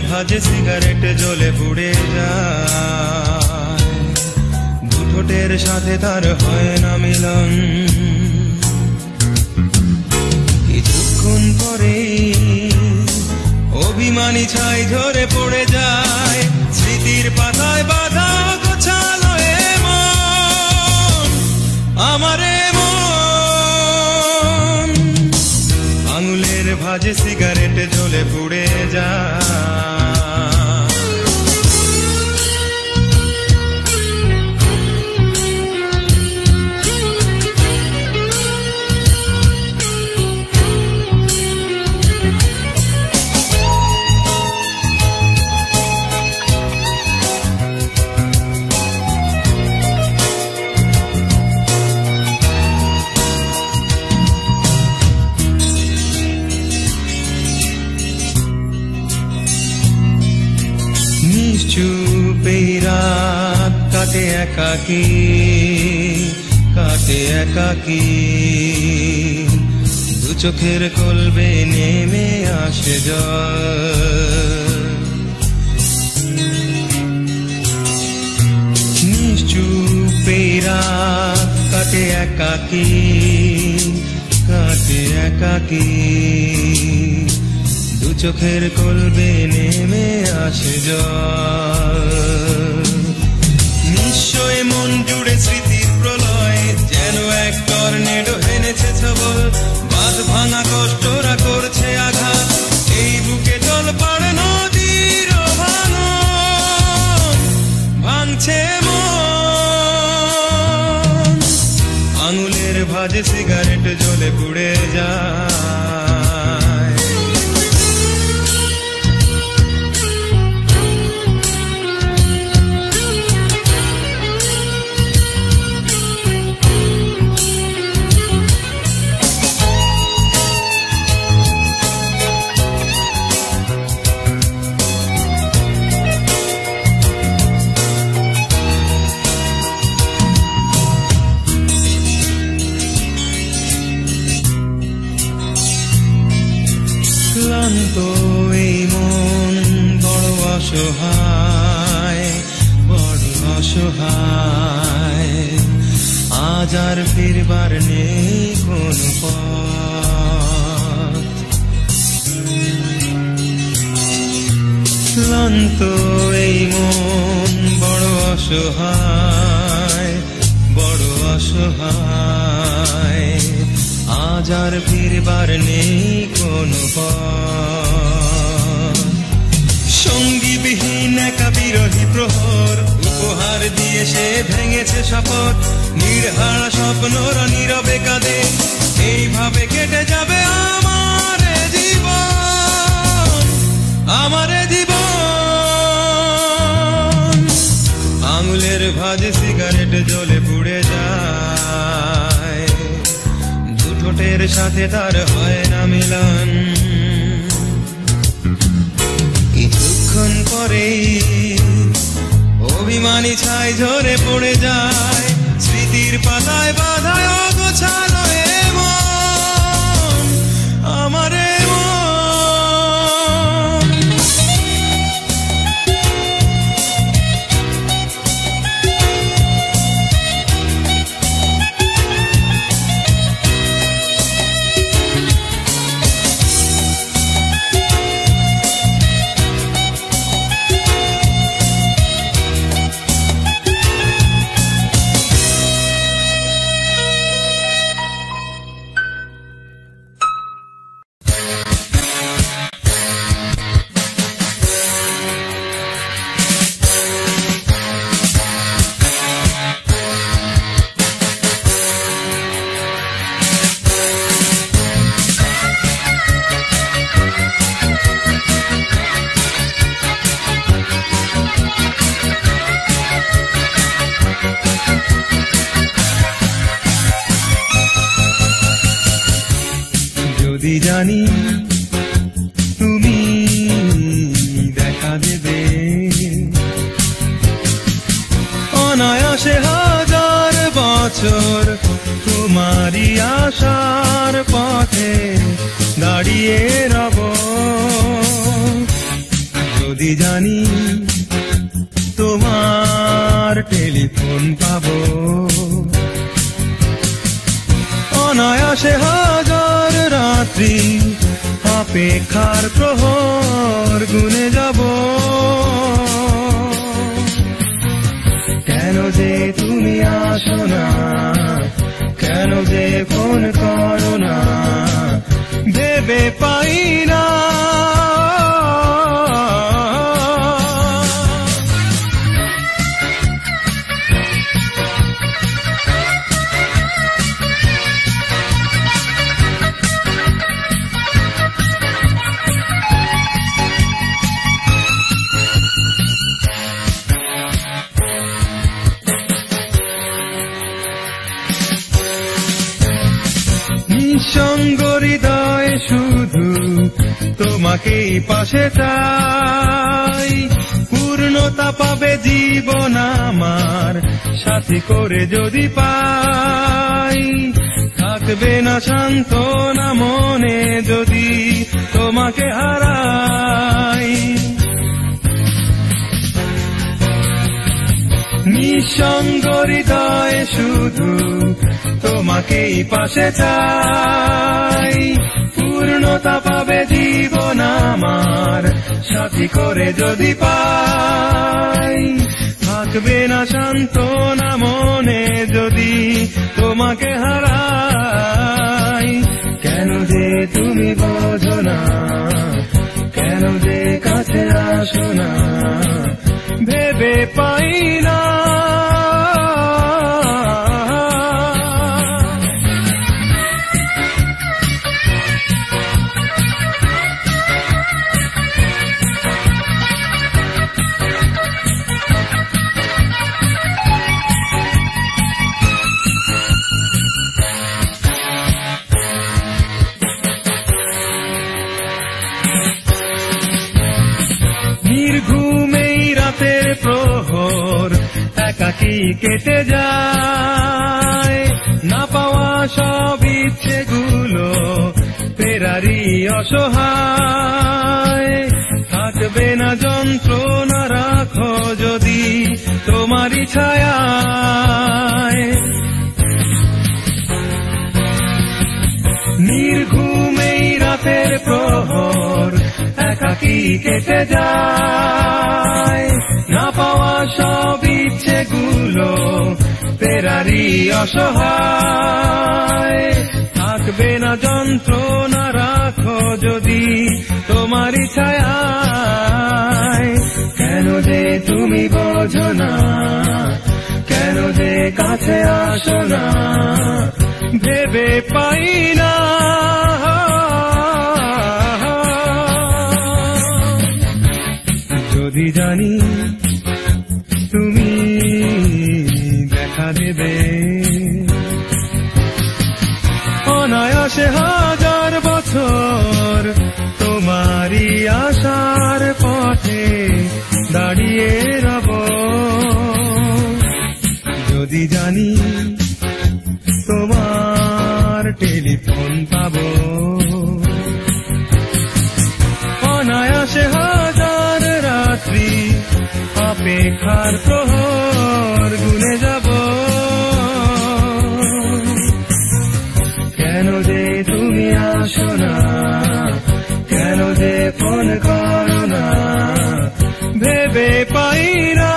ভাজে সিগারেট জ্বলে পুড়ে যায়, দু ঠোঁটের সাথে তার হয় না মিলন। কিছুক্ষণ পরে অভিমানী ছাই ঝরে পড়ে যায়, স্মৃতির পাতায় বাঁধা গোছালো মন, আমারে মন। আঙুলের ভাজে সিগারেট জ্বলে পুড়ে যায়। চুপেই রাত কাটে একাকী, কাটে একাকী, দু চোখের কলবে নেমে আসে জল। নিশ্চুপেই রাত কাটে একাকী, কাটে একাকী, দু চোখের কলবে নেমে আসে জল। নিশ্চয় মন জুড়ে স্মৃতির প্রলয়, যেন এক টর্নেডো এনেছে ছবল। বাঁধ ভাঙা কষ্টরা করছে আঘাত, এই বুকে জল পাড়ে নদীর ভাঙন, ভাঙছে মন। আঙুলের ভাজে সিগারেট জ্বলে পুড়ে যায়। ক্লান্ত এই মন বড় অসহায়, বড় অসহায়, আজ আর ফিরবার নেই কোন পথ। ক্লান্ত এই মন বড় অসহায়, বড় অসহায়, আজ আর ফিরবার নেই কোন পথ। সঙ্গীবিহীন একা বিরহী প্রহর উপহার দিয়ে সে ভেঙেছে শপথ। নির্হারা স্বপ্নরা নীরবে কাঁদে, এইভাবে কেটে যাবে আমার জীবন, আমার জীবন। আঙুলের ভাজে সিগারেট জ্বলে পুড়ে যায়, দু ঠোঁটের সাথে তার হয় না মিলন। কিছুক্ষণ পরেই অভিমানী ছাই ঝরে পড়ে যায়, স্মৃতির পাতায় বাঁধায় অগোছালো মন, আমারে মন। যদি জানি তুমি দেখা দেবে, অনায়াসে হাজার বছর তোমারই আশার পথে দাঁড়িয়ে রব। যদি জানি তোমার টেলিফোন পাবো, অনায়াসে হাজার রাত্রি অপেক্ষার প্রহর গুনে যাব। কেন যে তুমি আসো না, কেন যে ফোন করো না, ভেবে পাই না। নিঃসঙ্গ হৃদয় শুধু তোমাকেই পাশে চাই, পূর্ণতা পাবে জীবন আমার সাথী করে যদি পাই। থাকবে না সান্ত্বনা মনে যদি তোমাকে হারাই। নিঃসঙ্গ হৃদয় শুধু তোমাকেই পাশে চাই, পূর্ণতা পাবে জীবন আমার সাথী করে যদি পাই। থাকবে না সান্ত্বনা মনে যদি তোমাকে হারাই। কেন যে তুমি বোঝো না, কেন যে কাছে আসো না, ভেবে পাই না। নির্ঘুমেই রাতের প্রহর একাকী কেটে যায়, না পাওয়া সব ইচ্ছেগুলো ফেরারি অসহায়। থাকবে না যন্ত্রণা রাখো যদি তোমারই ছায়ায়। নির্ঘুমেই রাতের প্রহর একাকী কেটে যায়, না পাওয়া সব ইচ্ছেগুলো ফেরারি অসহায়। থাকবে না যন্ত্রণা রাখো যদি তোমারই ছায়ায়। কেন যে তুমি বোঝো না, কেন যে কাছে আসো না, ভেবে পাই না। যদি জানি তুমি দেখা দেবে, অনায়াসে হাজার বছর তোমারই আশার পথে দাঁড়িয়ে রব। যদি জানি তোমার টেলিফোন পাবো, অনায়াসে হাজার রাত্রি অপেক্ষার প্রহর গুনে যাব। কেন যে তুমি আসো না, কেন যে ফোন করো না, ভেবে পাই না।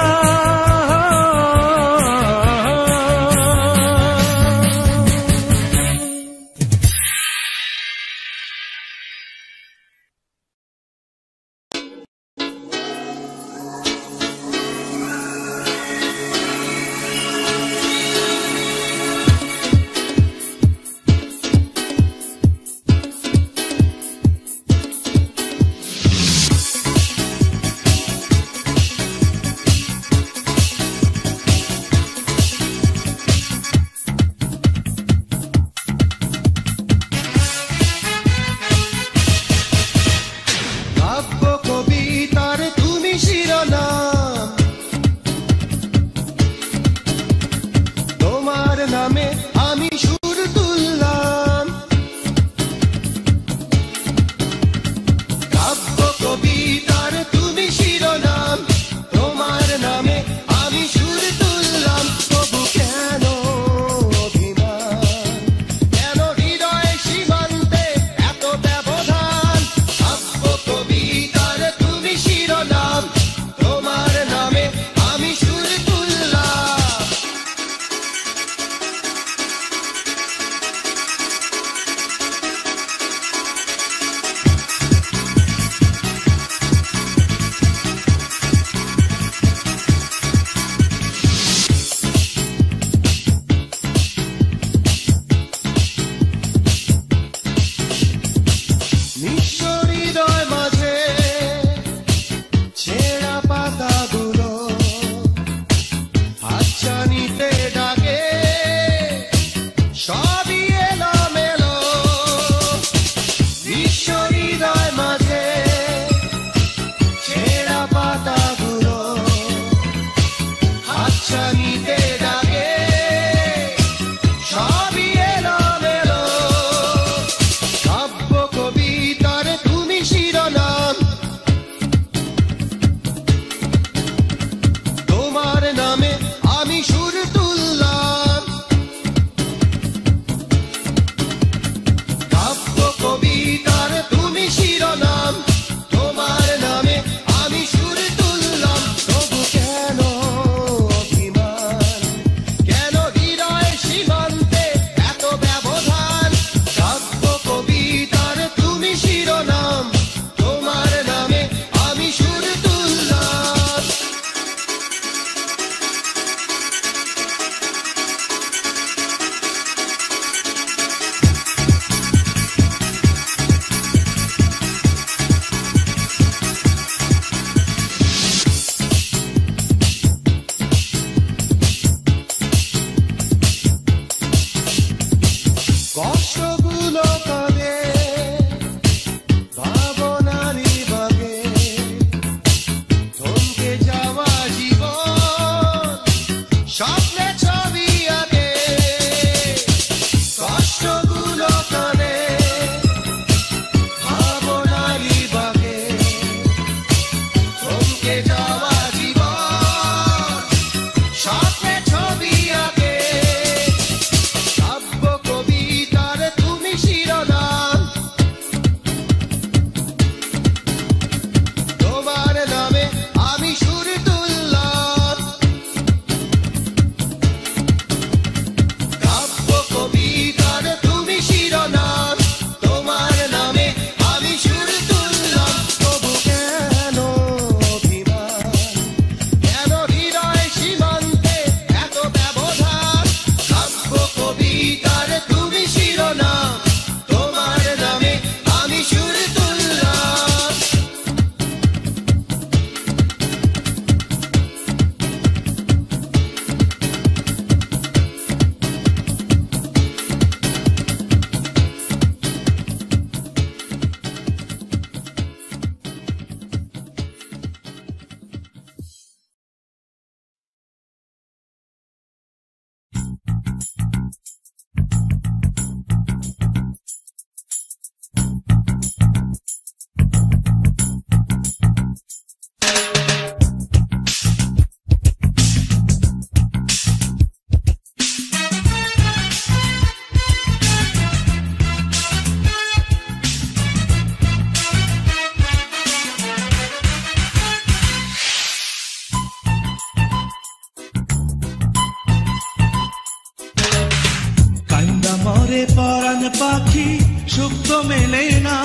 মেলে না,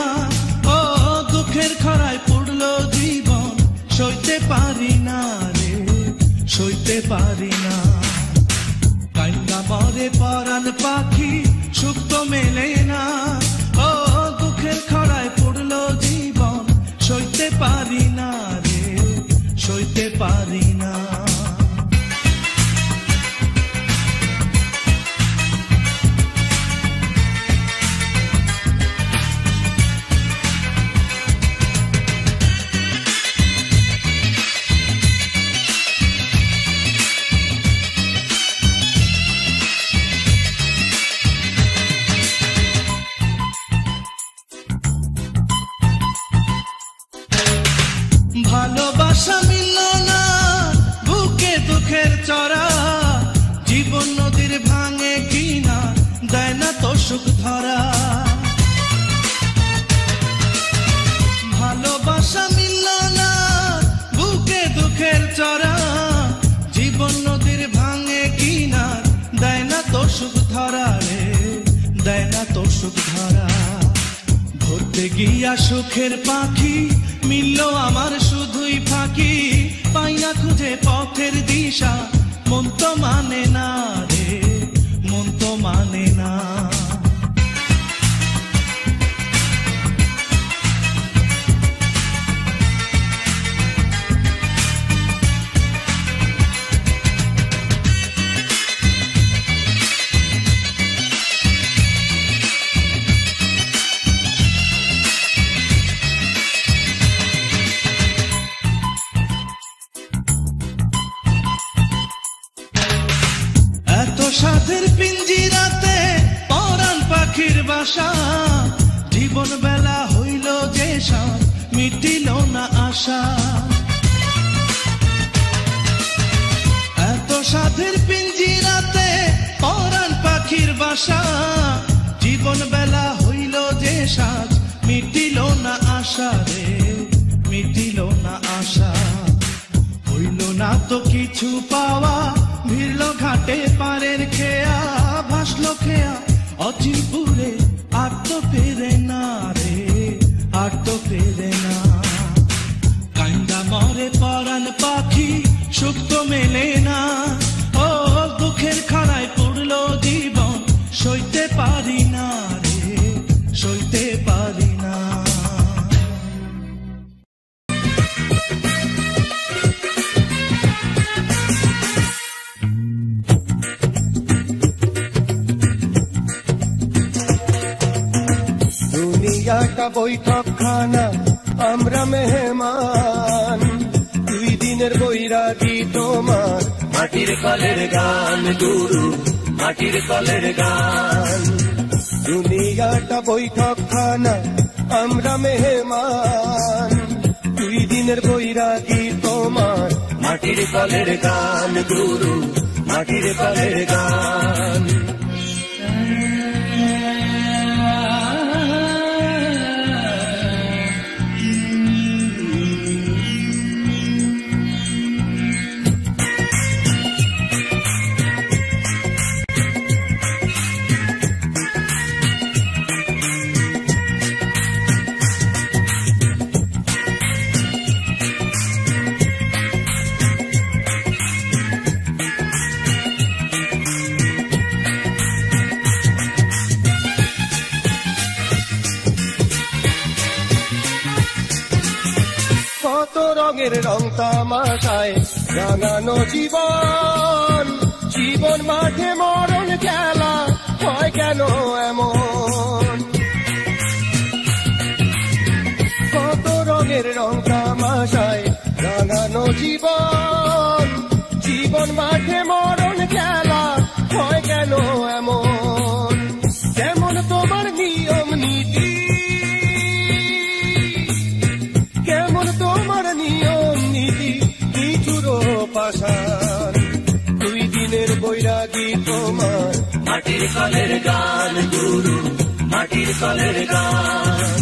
ও দুঃখের খরায় পড়লো জীবন, সইতে পারি না রে, সইতে পারি না। কাইন্দা মরে পরাণ পাখি, সুখ তো মেলে না, ও দুঃখের খরায় পড়লো জীবন, সইতে পারি না রে, সইতে পারি না। ভালোবাসা মিলল না, বুকে দুঃখের চড়া, জীবন নদীর ভাঙে কিনা, দেয় না তো সুখ ধরা। ভালোবাসা মিলল না, বুকে দুঃখের চড়া, জীবন নদীর ভাঙে কিনা, দেয় না তো সুখ ধরা রে, দেয় না তো সুখ ধরা। ধরতে গিয়া সুখের পাখি, মিলল আমার শুধুই ফাঁকি, পাই না খুঁজে পথের দিশা, মন তো মানে না রে, মন তো মানে না। সাধের পিঞ্জিরাতে পরাণ পাখির বাসা, জীবন বেলা হইল যে সাথ, মিটিল না আশা। এত সাধের পিঞ্জিরাতে পরাণ পাখির বাসা, জীবন বেলা হইল যে সাথ, মিটিল না আশা রে, মিটিল না আশা। হইল না তো কিছু পাওয়া, ভিড়ল ঘাটে পারের খেয়া, ভাসলো খেয়া অচিনপুরে, আর তো ফেরে না রে, আর তো ফেরে না। কাইন্দা মরে পরাণ পাখি, সুখ তো মেলে না, ও দুঃখের খরায় পড়লো জীবন, সইতে পারি না রে, সইতে পারি না। দুনিয়াটা বৈঠকখানা, আমরা মেহমান, 2 দিনের বৈরাগী তোমার, মাটির কলের গান গুরু, মাটির কলের গান। দুনিয়াটা বৈঠকখানা, আমরা মেহমান, 2 দিনের বৈরাগী তোমার, মাটির কলের গান গুরু, মাটির কলের গান। কত রঙের রং তামাশায় রাঙানো জীবন, জীবন মাঠে মরণ খেলা, হয় কেন এমন? কত রঙের রং তামাশায় রাঙানো জীবন, জীবন মাঠে মরণ খেলা, হয় কেন এমন? কেমন তোমার নিয়ম নীতি, কেমন তোমার নিয়ম নীতি, কিছুর পাশান, 2 দিনের বৈরাগী তোমার, মাটির কলের গান গুরু, মাটির কলের গান।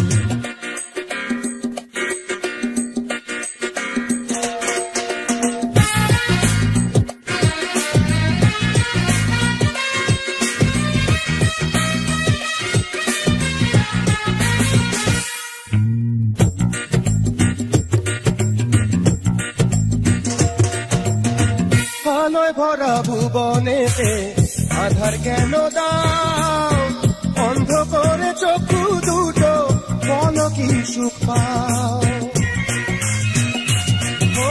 ভুবনেতে আধার কেন দাও, অন্ধ করে চক্ষু দুটো বলো কি সুখ পাও। ও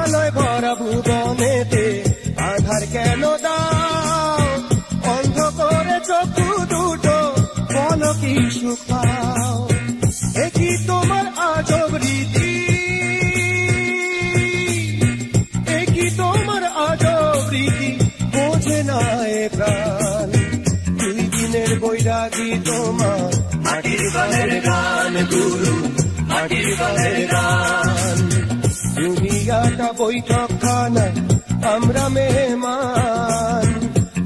আলোয় ভরা ভুবনেতে আধার কেন দাও, অন্ধ করে চক্ষু দুটো বলো কি সুখ পাও। একই তোমার আজব রীতি, একই তোমার আজব রীতি, বোঝে না এ প্রাণ। দুই দিনের বৈরাগী তোমার মাটির কলের গান, গুরু মাটির কলের গান। দুনিয়াটা বৈঠকখানা আমরা মেহমান,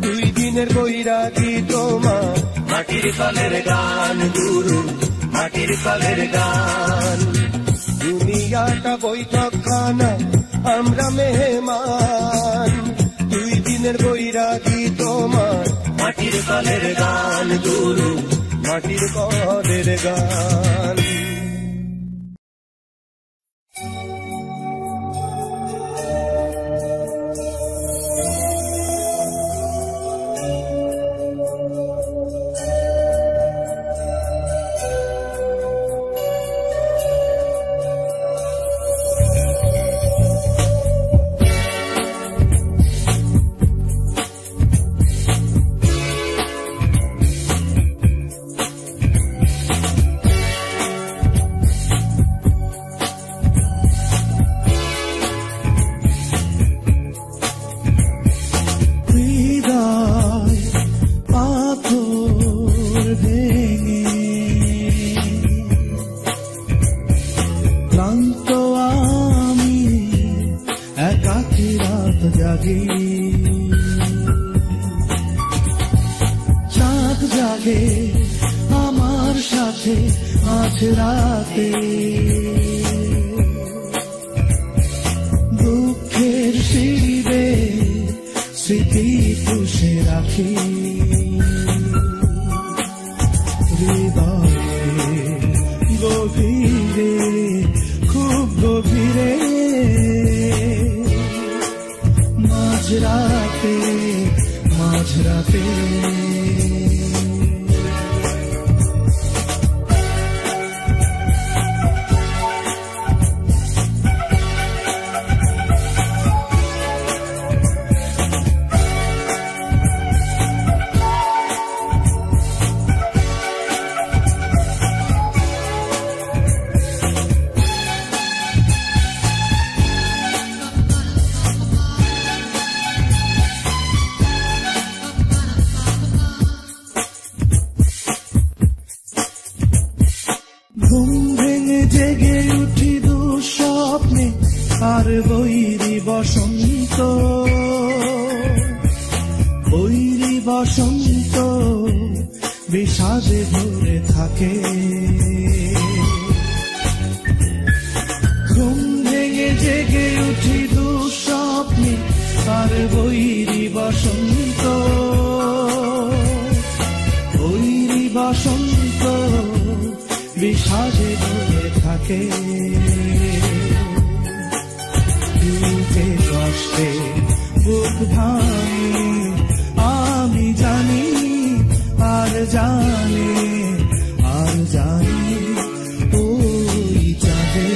দুই দিনের বৈরাগী তোমার মাটির কলের গান, গুরু মাটির কলের গান। দুনিয়াটা বৈঠকখানা আমরা মেহমান, দুই দিনের বৈরাগী তোমার মাটির কলের গান, গুরু মাটির কলের গান। চাঁদ জাগে আমার সাথে আজ রাতে, দুঃখের সিঁড়িতে স্মৃতি পুষে রাখি, হৃদয়ে গভীরে খুব গভীরে মাঝরাতে মাঝরাতে। ঘুম ভেঙে জেগে উঠি দুঃস্বপ্নে আর বৈরী বসন্ত, বৈরী বসন্ত বিষাদে ভরে থাকে। ঘুম ভেঙে জেগে উঠি দুঃস্বপ্নে আর বৈরী বসন্ত, বৈরী বসন্ত বিষাদে ভরে থাকে। দুঃখে কষ্টে বুক ভাঙে আমি জানি, আর জানি আর জানি ওই চাঁদে।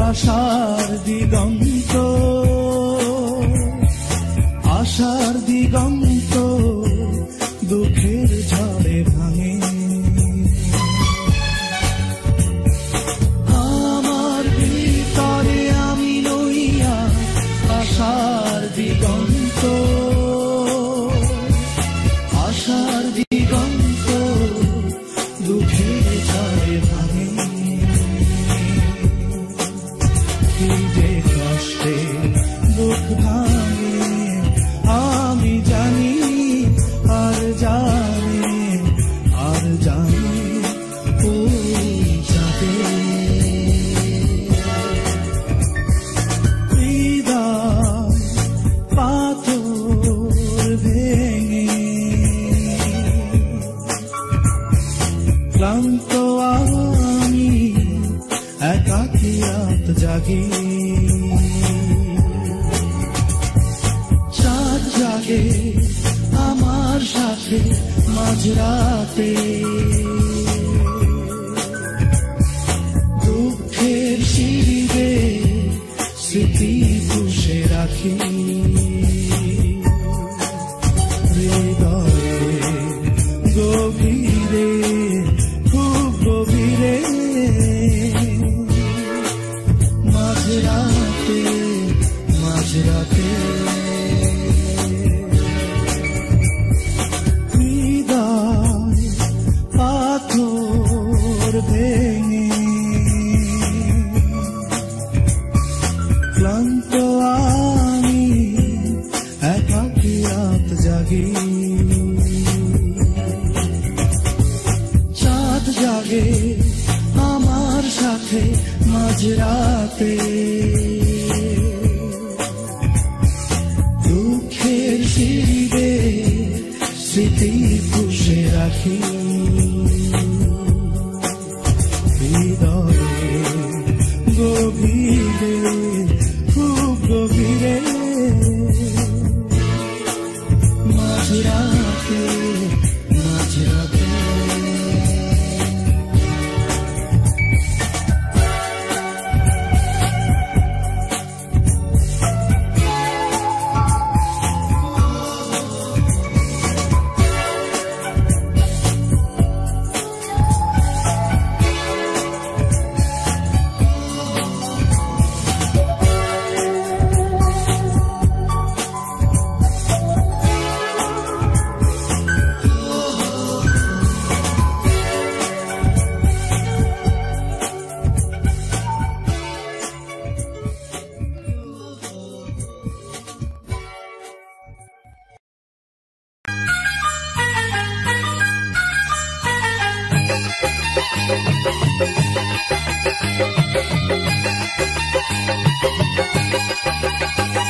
আশার দিগন্ত, আশার দিগন্ত দুঃখের ঝড়ে ভাঙে। আমার ভিতরে আমি নইয়া আশার দিগন্ত, আশার দিগন্ত দুঃখের জাগে আমার সাথে মাঝরাতে, দুঃখের শিরে স্মৃতি পুষে রাখি হৃদয়ে গভীরে, খুব গভীরে, মাঝরাতে মাঝরাতে। হৃদয় পাথর ভেঙে ক্লান্ত আমি একাকী রাত জাগি, চাঁদ জাগে আমার সাথে মাঝরাতে, দুঃখের শিরে স্মৃতি পুষে রাখি হৃদয়ে গভীরে, খুব গভীরে, মাঝরাতে মাঝরাতে।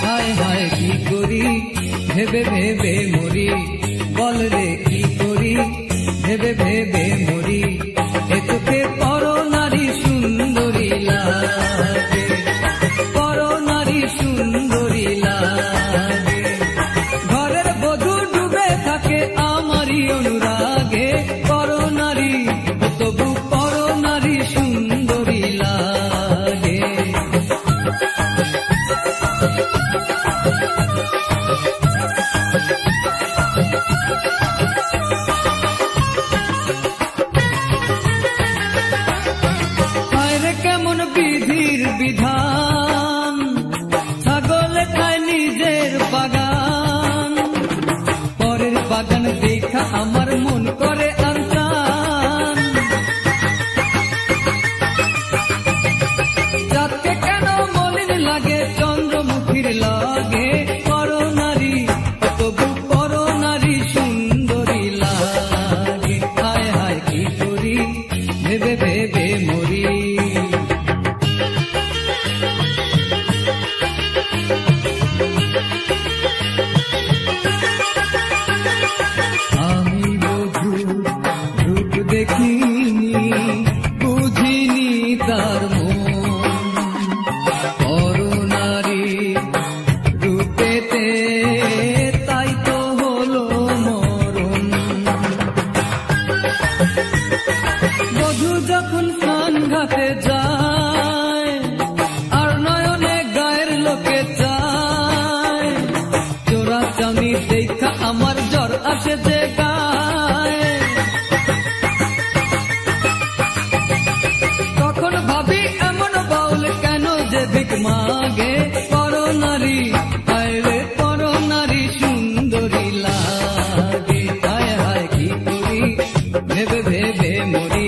হায় হায় কি করি ভেবে ভেবে মরি, বল রে কি করি ভেবে ভেবে মরি, এ তোকে পর নারী সুন্দরী লাগে, পর নারী সুন্দরী লাগে, ঘরের বধূ ডুবে থাকে আমারই অনুরাগে, পর নারী তবু পর নারী সুন্দরী লাগে। কেমন বিধির বিধান, ছাগলে খায় নিজের বাগান, পরের বাগান দেখা আমার মন করে আনচান, যাকে কেন মলিন লাগে চন্দ্রমুখীর লাগে, পর নারী তবু পর নারী সুন্দরী লাগে। হায় হায় কি করি ভেবে ভেবে মরি। আমি বধূ রূপ দেখিনি, বুঝিনি তার মন, পর নারী রূপেতে তাই তো হলো মরণ। বধূ যখন স্নান ঘাটে যায় আর নয়নে গায়ের লোকে যায়, চোরা চাঁদি দেখা আমার জ্বর আসে যে গায়, তখন ভাবি এমন বাউল কেন যে ভিক মাগে, পর নারী হায় রে পর নারী সুন্দরী লাগে। হায় হায় কি করি ভেবে ভেবে মরি।